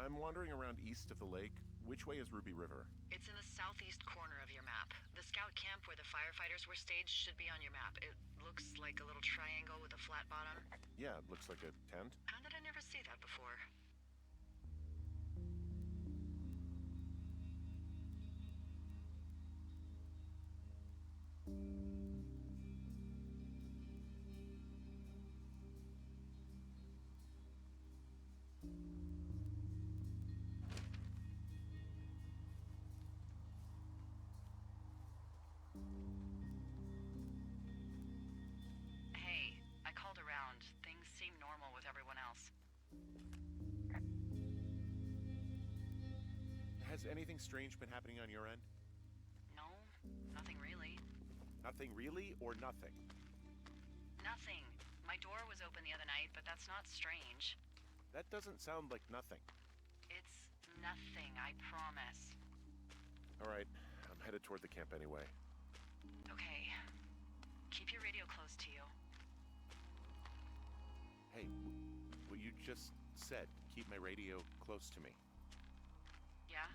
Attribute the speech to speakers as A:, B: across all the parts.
A: I'm wandering around east of the lake. Which way is Ruby River?
B: It's in the southeast corner of your map. The scout camp where the firefighters were staged should be on your map. It looks like a little triangle with a flat bottom.
A: Yeah, it looks like a tent.
B: How did I never see that before? Hey, I called around. Things seem normal with everyone else.
A: Has anything strange been happening on your end?
B: No, nothing really.
A: Nothing really, or nothing?
B: Nothing. My door was open the other night, but that's not strange.
A: That doesn't sound like nothing.
B: It's nothing, I promise.
A: All right, I'm headed toward the camp anyway.
B: Okay. Keep your radio close to you.
A: Hey, what you just said, keep my radio close to me.
B: Yeah?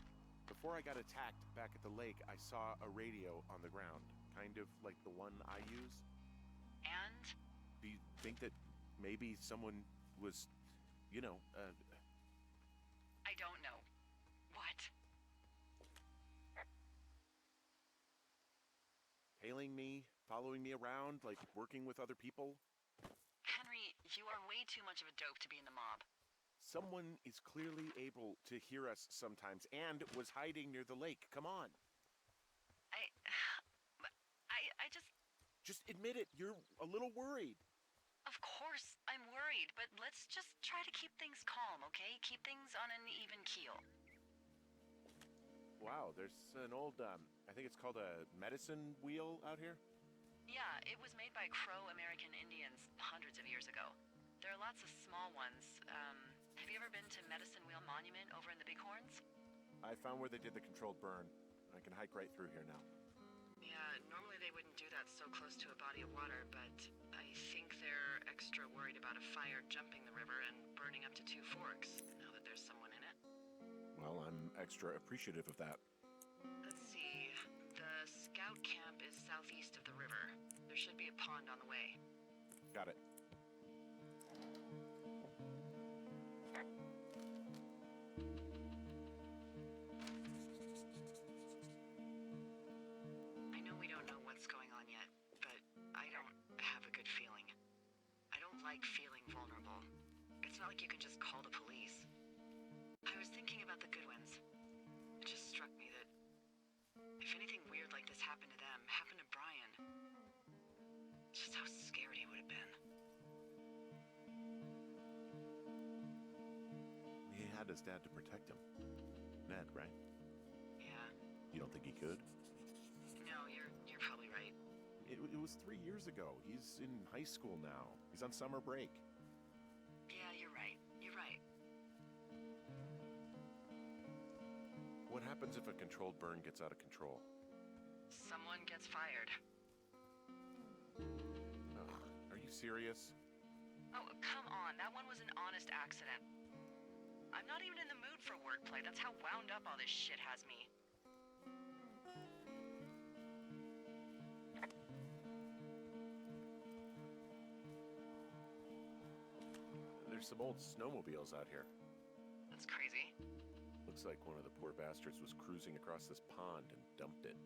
A: Before I got attacked back at the lake, I saw a radio on the ground, kind of like the one I use.
B: And?
A: Do you think that maybe someone was,
B: I don't know. What?
A: tailing me, following me around, like working with other people?
B: Henry, you are way too much of a dope to be in the mob.
A: Someone is clearly able to hear us sometimes and was hiding near the lake. Come on.
B: I just...
A: Just admit it. You're a little worried.
B: Of course, I'm worried, but let's just try to keep things calm, okay? Keep things on an even keel.
A: Wow, there's an old, I think it's called a medicine wheel out here.
B: Yeah, it was made by Crow American Indians hundreds of years ago. There are lots of small ones. Have you ever been to Medicine Wheel Monument over in the Bighorns?
A: I found where they did the controlled burn. I can hike right through here now.
B: Yeah, normally they wouldn't do that so close to a body of water, but I think they're extra worried about a fire jumping the river and burning up to 2 forks, now that there's someone in it.
A: Well, I'm extra appreciative of that.
B: Let's see. The scout camp is southeast of the river. There should be a pond on the way.
A: Got it.
B: I know we don't know what's going on yet, but I don't have a good feeling. I don't like feeling vulnerable. It's not like you can just call the police. I was thinking about the Goodwins. It just struck me that if anything weird like this happened to them, happened to Brian, just how scary it would have been.
A: He had his dad to protect him. Ned, right?
B: Yeah.
A: You don't think he could?
B: No, you're probably right.
A: It was 3 years ago. He's in high school now. He's on summer break.
B: Yeah, you're right. You're right.
A: What happens if a controlled burn gets out of control?
B: Someone gets fired.
A: Ugh, are you serious?
B: Oh, come on. That one was an honest accident. I'm not even in the mood for wordplay. That's how wound up all this shit has me.
A: There's some old snowmobiles out here.
B: That's crazy.
A: Looks like one of the poor bastards was cruising across this pond and dumped it.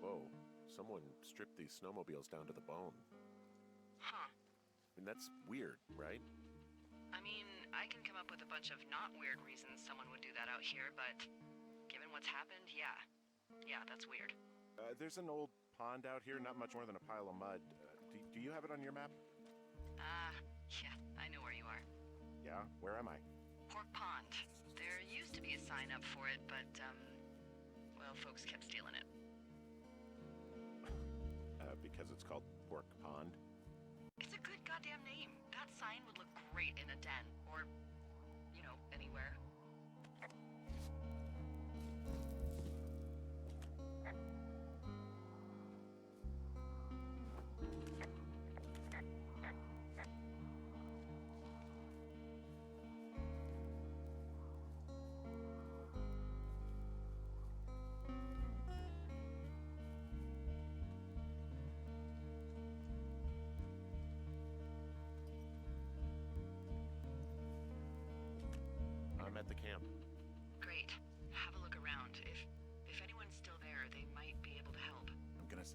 A: Whoa, someone stripped these snowmobiles down to the bone.
B: Huh.
A: And that's weird, right?
B: I mean, I can come up with a bunch of not weird reasons someone would do that out here, but given what's happened, yeah. Yeah, that's weird.
A: There's an old pond out here, not much more than a pile of mud. Do you have it on your map?
B: Yeah, I know where you are.
A: Yeah, where am I?
B: Pork Pond. There used to be a sign up for it, but, well, folks kept stealing it.
A: Because it's called Pork Pond.
B: It's a good goddamn name. That sign would look great in a den, or, anywhere.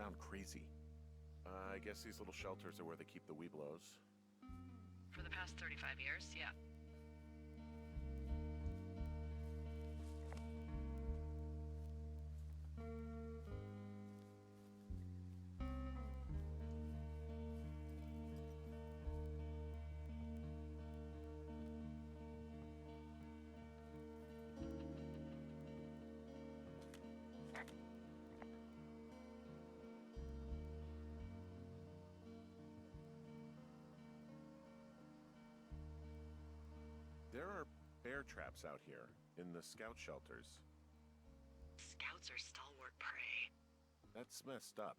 A: sound crazy. I guess these little shelters are where they keep the Weeblos.
B: For the past 35 years, yeah.
A: There are bear traps out here in the scout shelters.
B: Scouts are stalwart prey.
A: That's messed up.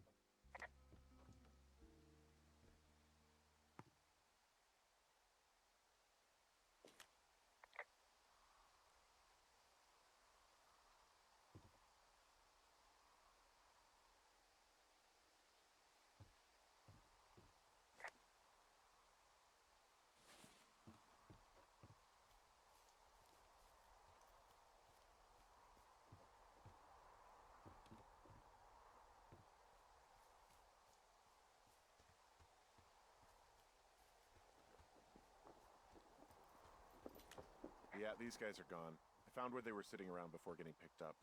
A: Yeah, these guys are gone. I found where they were sitting around before getting picked up.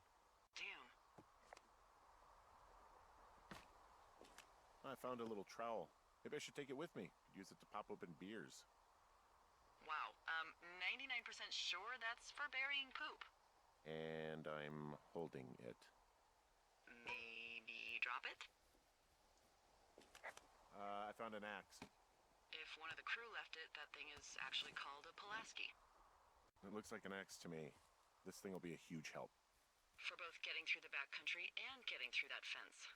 B: Damn.
A: I found a little trowel. Maybe I should take it with me. Use it to pop open beers.
B: Wow. 99% sure that's for burying poop.
A: And I'm holding it.
B: Maybe drop it?
A: I found an axe.
B: If one of the crew left it, that thing is actually called a Pulaski.
A: It looks like an axe to me. This thing will be a huge help.
B: For both getting through the backcountry and getting through that fence.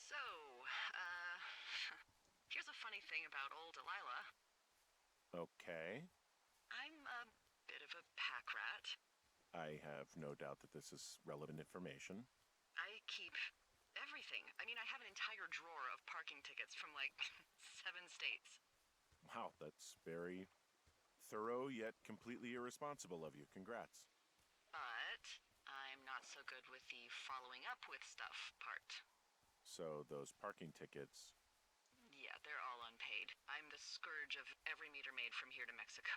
B: So, here's a funny thing about old Delilah.
A: Okay.
B: I'm a bit of a pack rat.
A: I have no doubt that this is relevant information.
B: I keep everything. I mean, I have an entire drawer of parking tickets from like 7 states.
A: Wow, that's very thorough yet completely irresponsible of you. Congrats.
B: But I'm not so good with the following up with stuff part.
A: So those parking tickets...
B: Yeah, they're all unpaid. I'm the scourge of every meter made from here to Mexico.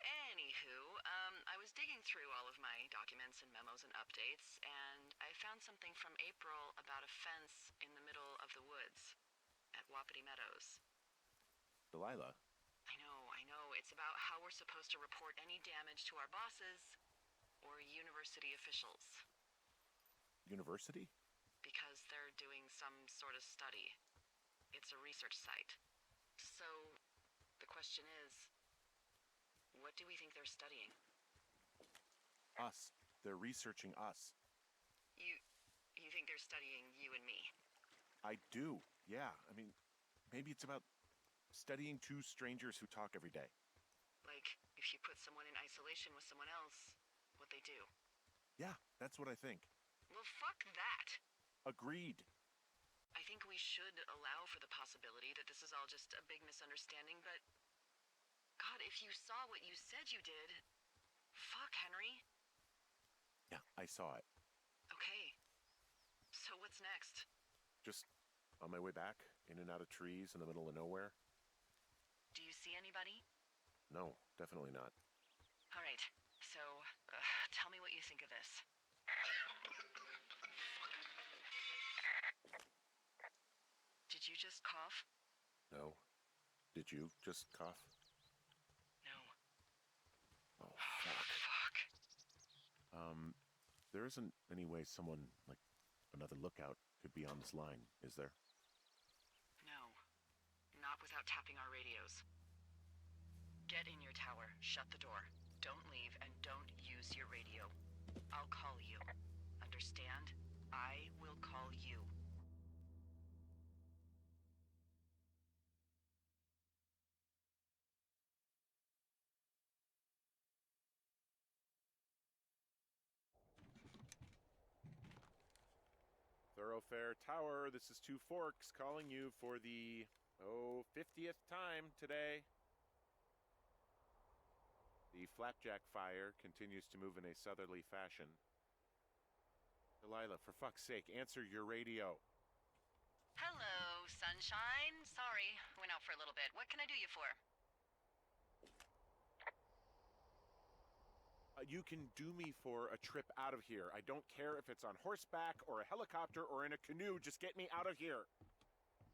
B: Anywho, I was digging through all of my documents and memos and updates, and I found something from April about a fence in the middle of the woods at Wapiti Meadows.
A: Delilah?
B: I know. It's about how we're supposed to report any damage to our bosses or university officials.
A: University?
B: Because they're doing some sort of study. It's a research site. So, the question is, what do we think they're studying?
A: Us. They're researching us.
B: You think they're studying you and me?
A: I do, yeah. I mean, maybe it's about studying two strangers who talk every day.
B: Like, if you put someone in isolation with someone else, what they do?
A: Yeah, that's what I think.
B: Well, fuck that.
A: Agreed.
B: I think we should allow for the possibility that this is all just a big misunderstanding, but... God, if you saw what you said you did... Fuck, Henry.
A: Yeah, I saw it.
B: Okay. So what's next?
A: Just on my way back, in and out of trees in the middle of nowhere.
B: Do you see anybody?
A: No, definitely not.
B: All right. So, tell me what you think of this. Did you just cough?
A: No. Did you just cough?
B: No.
A: Oh, fuck.
B: Fuck.
A: There isn't any way someone, like, another lookout could be on this line, is there?
B: No. Not without tapping our radios. Get in your tower, shut the door. Don't leave, and don't use your radio. I'll call you. Understand? I will call you.
A: Thoroughfare Tower, this is Two Forks calling you for the, 50th time today. The flapjack fire continues to move in a southerly fashion. Delilah, for fuck's sake, answer your radio.
B: Hello, sunshine. Sorry, went out for a little bit. What can I do you for?
A: You can do me for a trip out of here. I don't care if it's on horseback or a helicopter or in a canoe. Just get me out of here.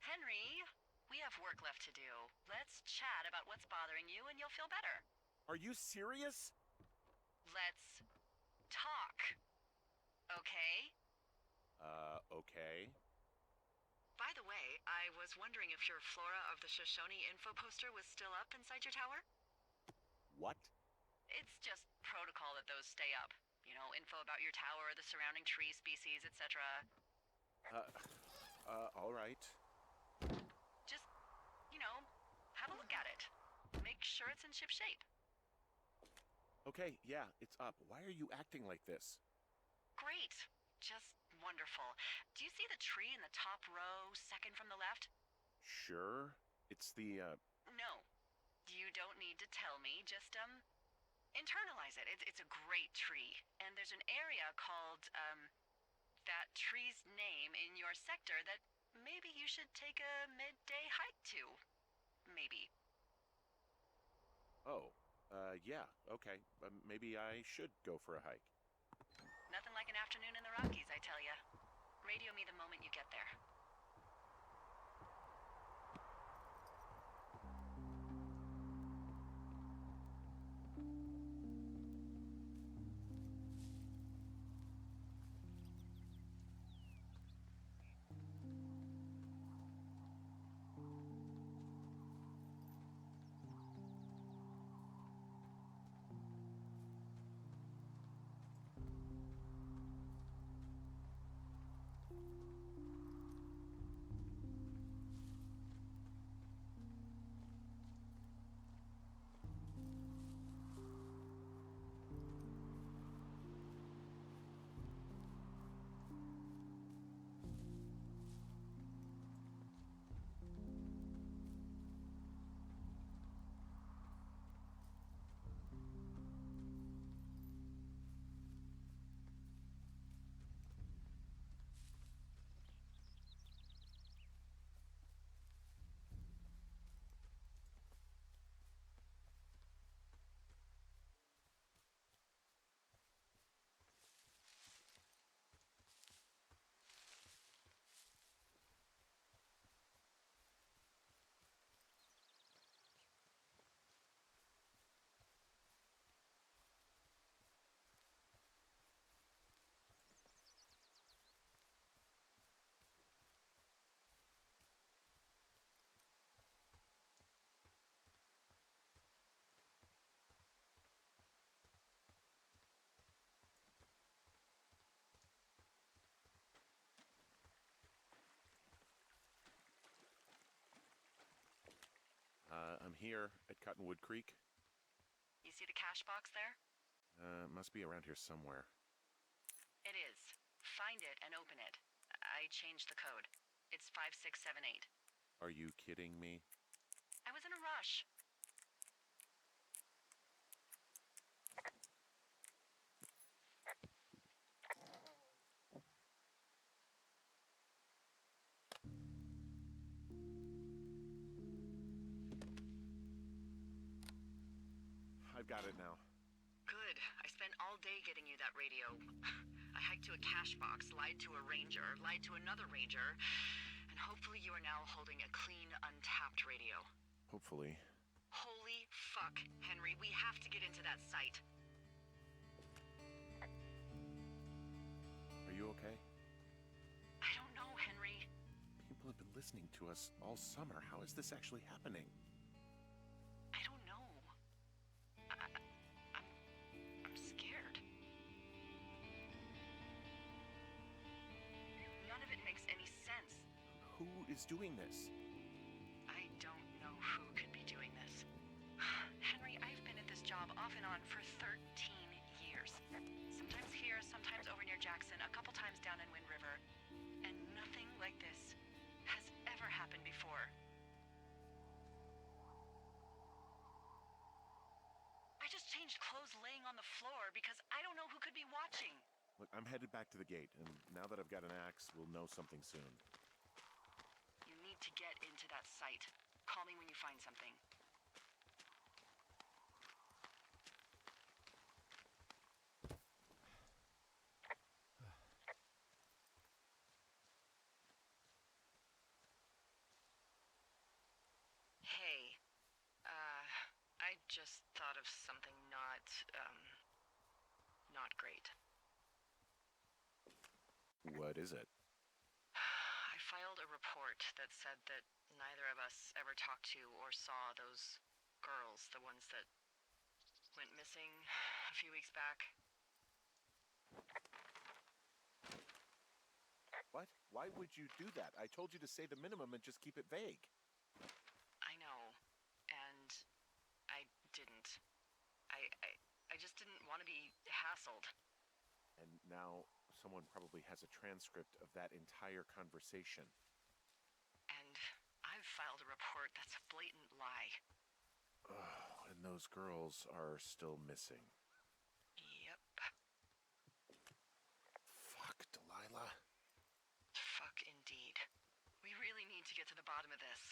B: Henry, we have work left to do. Let's chat about what's bothering you and you'll feel better.
A: Are you serious?
B: Let's talk. Okay?
A: Okay.
B: By the way, I was wondering if your Flora of the Shoshone info poster was still up inside your tower?
A: What?
B: It's just protocol that those stay up. You know, info about your tower, the surrounding tree species, etc.
A: All right.
B: Just, you know, have a look at it. Make sure it's in ship shape.
A: Okay, yeah, it's up. Why are you acting like this?
B: Great. Just wonderful. Do you see the tree in the top row, second from the left?
A: Sure. It's the,
B: No. You don't need to tell me. Just, internalize it. It's a great tree. And there's an area called, that tree's name in your sector that maybe you should take a midday hike to. Maybe.
A: Oh, yeah, okay. Maybe I should go for a hike.
B: Nothing like an afternoon in the Rockies, I tell ya. Radio me the moment you get there.
A: I'm here at Cottonwood Creek.
B: You see the cash box there?
A: Must be around here somewhere.
B: It is. Find it and open it. I changed the code. It's 5678.
A: Are you kidding me?
B: I was in a rush.
A: I've got it now.
B: Good. I spent all day getting you that radio. I hiked to a cash box, lied to a ranger, lied to another ranger, and hopefully you are now holding a clean, untapped radio.
A: Hopefully.
B: Holy fuck, Henry, we have to get into that site.
A: Are you okay?
B: I don't know, Henry.
A: People have been listening to us all summer. How is this actually happening?
B: I don't know. I'm scared.
A: Who is doing this?
B: I don't know who could be doing this. Henry, I've been at this job off and on for 13 years. Sometimes here, sometimes over near Jackson, a couple times down in Wind River. And nothing like this has ever happened before. I just changed clothes laying on the floor because I don't know who could be watching.
A: Look, I'm headed back to the gate, and now that I've got an axe, we'll know something soon.
B: You need to get into that site. Call me when you find something. Hey, I just thought of something not great.
A: What is it?
B: I filed a report that said that neither of us ever talked to or saw those girls, the ones that went missing a few weeks back.
A: What? Why would you do that? I told you to say the minimum and just keep it vague.
B: I know, and I didn't. I just didn't want to be hassled.
A: And now someone probably has a transcript of that entire conversation.
B: And I've filed a report that's a blatant lie.
A: Oh, and those girls are still missing.
B: Yep.
A: Fuck, Delilah.
B: Fuck indeed. We really need to get to the bottom of this.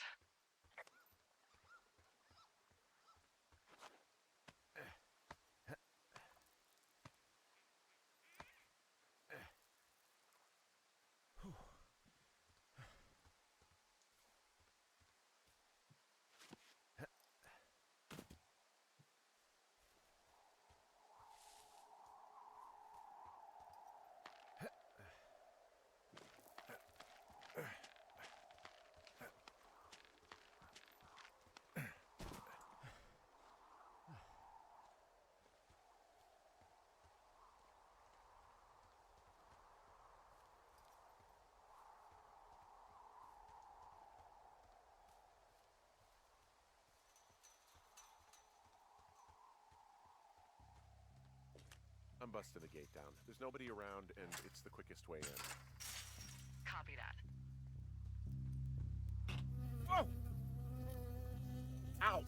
A: I'm busting the gate down. There's nobody around, and it's the quickest way in.
B: Copy that.
A: Oh! Ow!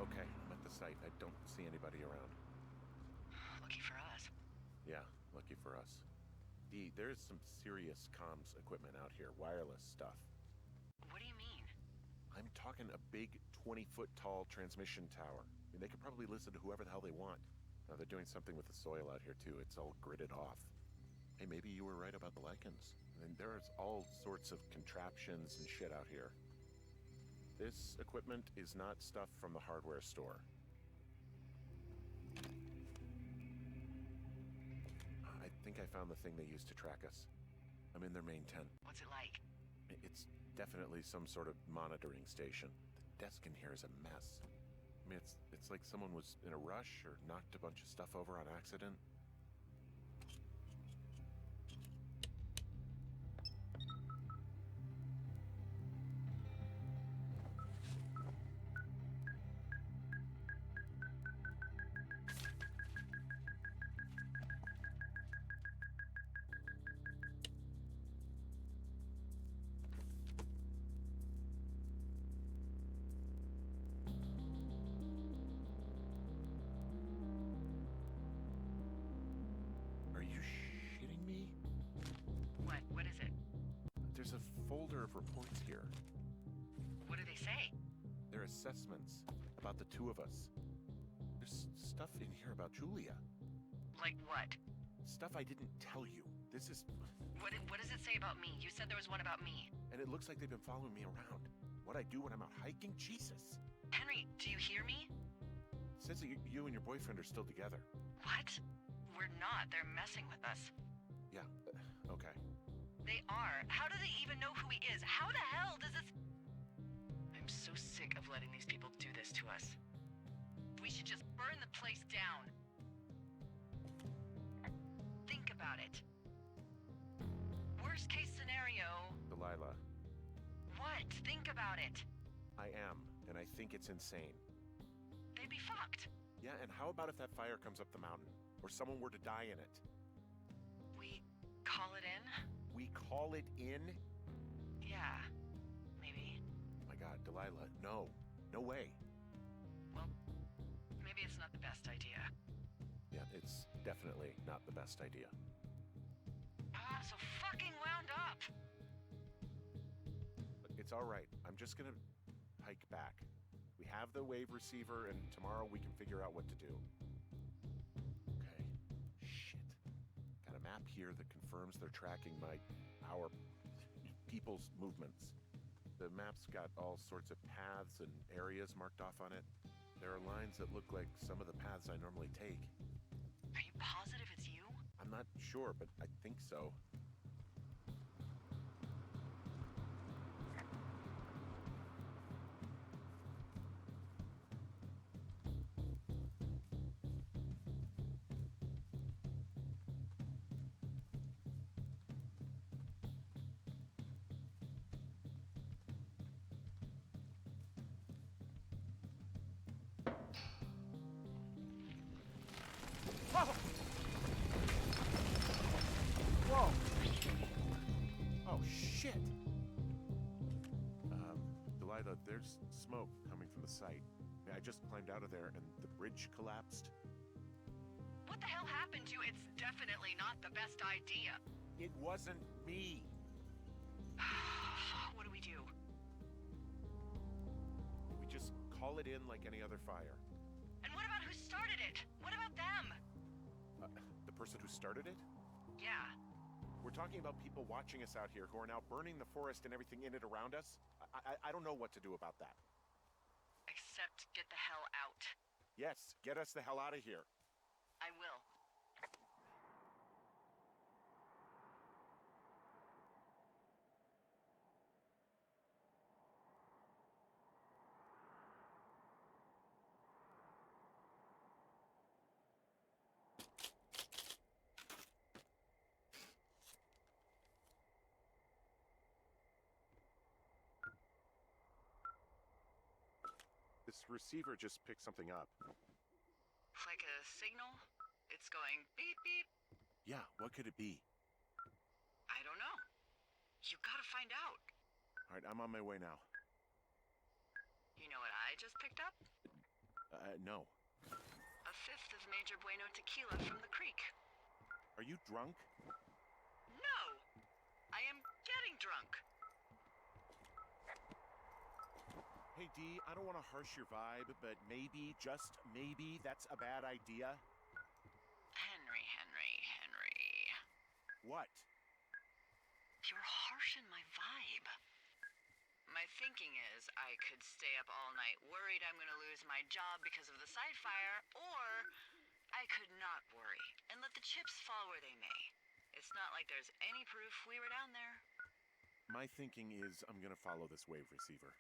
A: Okay, I'm at the site. I don't see anybody around.
B: Lucky for us.
A: Yeah, lucky for us. Dee, there's some serious comms equipment out here, wireless stuff.
B: What do you mean?
A: I'm talking a big 20-foot tall transmission tower. I mean, they could probably listen to whoever the hell they want. Now, they're doing something with the soil out here, too. It's all gridded off. Hey, maybe you were right about the lichens. I mean, there's all sorts of contraptions and shit out here. This equipment is not stuff from the hardware store. I think I found the thing they used to track us. I'm in their main tent.
B: What's it like?
A: It's definitely some sort of monitoring station. The desk in here is a mess. I mean, it's like someone was in a rush or knocked a bunch of stuff over on accident. reports here.
B: What do they say?
A: They're assessments about the two of us. There's stuff in here about Julia.
B: Like what?
A: Stuff I didn't tell you. This is...
B: What does it say about me? You said there was one about me.
A: And it looks like they've been following me around. What I do when I'm out hiking? Jesus.
B: Henry, do you hear me?
A: Says that you and your boyfriend are still together.
B: What? We're not. They're messing with us.
A: Yeah, okay.
B: They are. How do they even know who he is? How the hell does this... I'm so sick of letting these people do this to us. We should just burn the place down. Think about it. Worst case scenario...
A: Delilah,
B: What? Think about it.
A: I am, and I think it's insane.
B: They'd be fucked.
A: Yeah, and how about if that fire comes up the mountain? Or someone were to die in it?
B: We call it in?
A: We call it in?
B: Yeah, maybe.
A: Oh my God, Delilah, no. No way.
B: Well, maybe it's not the best idea.
A: Yeah, it's definitely not the best idea.
B: So fucking wound up.
A: It's all right. I'm just gonna hike back. We have the wave receiver, and tomorrow we can figure out what to do. Okay. Shit. Got a map here that confirms they're tracking our people's movements. The map's got all sorts of paths and areas marked off on it. There are lines that look like some of the paths I normally take.
B: Are you positive it's you?
A: I'm not sure, but I think so. Whoa! Oh, shit! Delilah, there's smoke coming from the site. I just climbed out of there and the bridge collapsed.
B: What the hell happened to you? It's definitely not the best idea.
A: It wasn't me!
B: What do we do?
A: We just call it in like any other fire.
B: And what about who started it? What about them?
A: The person who started it?
B: Yeah.
A: We're talking about people watching us out here who are now burning the forest and everything in it around us. I don't know what to do about that.
B: Except get the hell out.
A: Yes, get us the hell out of here.
B: I will.
A: This receiver just picked something up.
B: Like a signal? It's going beep beep.
A: Yeah, what could it be?
B: I don't know. You gotta find out.
A: All right, I'm on my way now.
B: You know what I just picked up?
A: No.
B: A fifth of Major Bueno tequila from the creek.
A: Are you drunk?
B: No! I am getting drunk.
A: Hey, Dee, I don't want to harsh your vibe, but maybe, just maybe, that's a bad idea.
B: Henry.
A: What?
B: You're harshing my vibe. My thinking is I could stay up all night worried I'm gonna lose my job because of the side fire, or I could not worry and let the chips fall where they may. It's not like there's any proof we were down there.
A: My thinking is I'm gonna follow this wave receiver.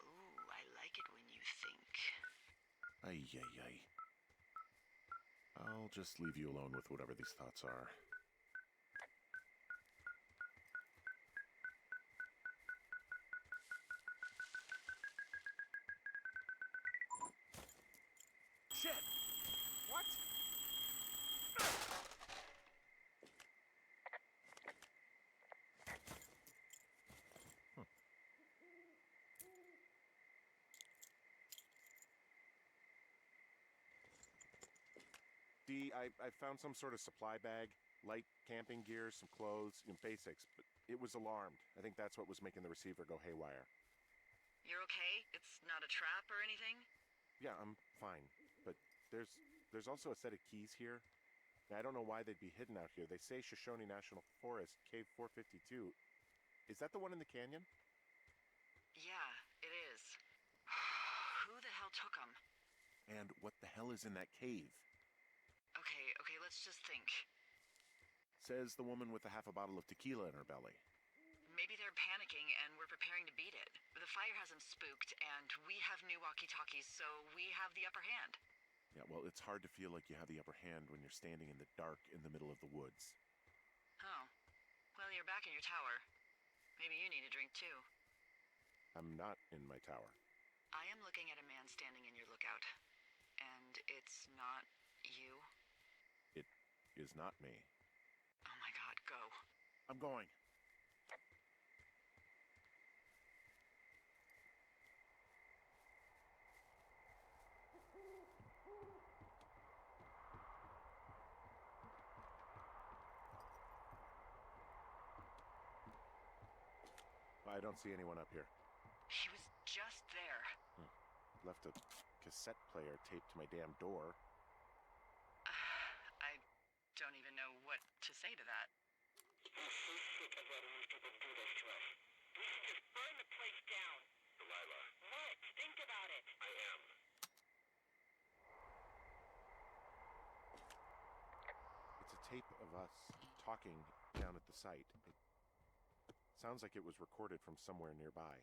B: Ooh, I like it when you think.
A: Ay. I'll just leave you alone with whatever these thoughts are. Shit! What? Dee, I found some sort of supply bag, light camping gear, some clothes, basics, but It was alarmed. I think that's what was making the receiver go haywire.
B: You're okay? It's not a trap or anything?
A: Yeah, I'm fine. But there's also a set of keys here. Now, I don't know why they'd be hidden out here. They say Shoshone National Forest, Cave 452. Is that the one in the canyon?
B: Yeah, it is. Who the hell took them?
A: And what the hell is in that cave?
B: Okay, let's just think.
A: Says the woman with a half a bottle of tequila in her belly.
B: Maybe they're panicking and we're preparing to beat it. The fire hasn't spooked, and we have new walkie-talkies, so we have the upper hand.
A: Yeah, well, it's hard to feel like you have the upper hand when you're standing in the dark in the middle of the woods.
B: Oh. Well, you're back in your tower. Maybe you need a drink, too.
A: I'm not in my tower.
B: I am looking at a man standing in your lookout. And it's not you?
A: It is not me.
B: Oh my god, go.
A: I'm going. I don't see anyone up here.
B: He was just there.
A: Left a cassette player taped to my damn door.
B: I don't even know what to say to that.
C: I'm so sick of letting these people do this to us. We should just burn the place down. Delilah. What? Think about it. I am.
A: It's a tape of us talking down at the site. It sounds like it was recorded from somewhere nearby.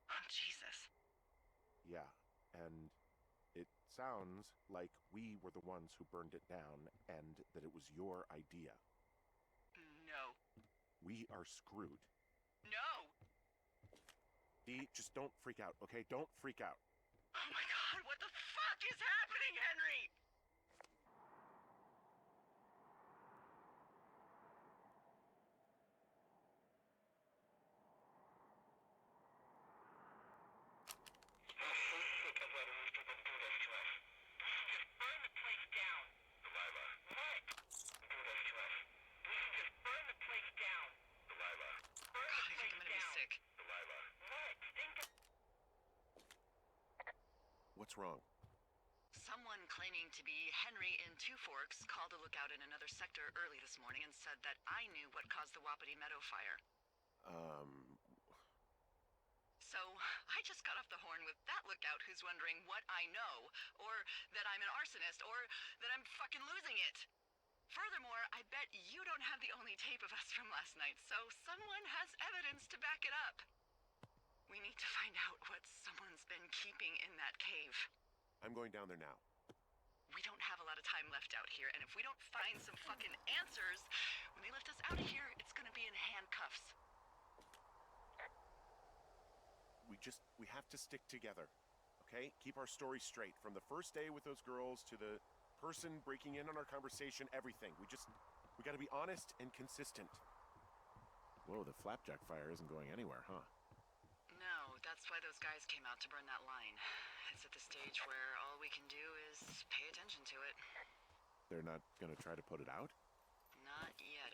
B: Oh, Jesus.
A: Yeah, and it sounds like we were the ones who burned it down and that it was your idea.
B: No.
A: We are screwed.
B: No!
A: Dee, just don't freak out, okay? Don't freak out.
B: Oh my god, what the fuck is happening, Henry?
C: I'm so sick of letting these people do this to us. We should just burn the place down. Delilah. What? Do this to us. We should just burn the place down. Delilah. Burn
B: God,
C: the
B: I think
C: place
B: I'm gonna be
C: down.
B: sick.
C: Delilah. What? Think of...
A: What's wrong?
B: Someone claiming to be Henry in Two Forks called a lookout in another sector early this morning and said that I knew what caused the Wapiti Meadow fire. So, I just got off the horn with that lookout who's wondering what I know, or that I'm an arsonist, or that I'm fucking losing it. Furthermore, I bet you don't have the only tape of us from last night, so someone has evidence to back it up. We need to find out what someone's been keeping in that cave.
A: I'm going down there now.
B: We don't have a lot of time left out here, and if we don't find some fucking answers, when they lift us out of here, it's gonna be in handcuffs.
A: We have to stick together, okay? Keep our story straight. From the first day with those girls to the person breaking in on our conversation, everything. We gotta be honest and consistent. Whoa, the flapjack fire isn't going anywhere, huh?
B: No, that's why those guys came out to burn that line. It's at the stage where all we can do is pay attention to it.
A: They're not gonna try to put it out?
B: Not yet.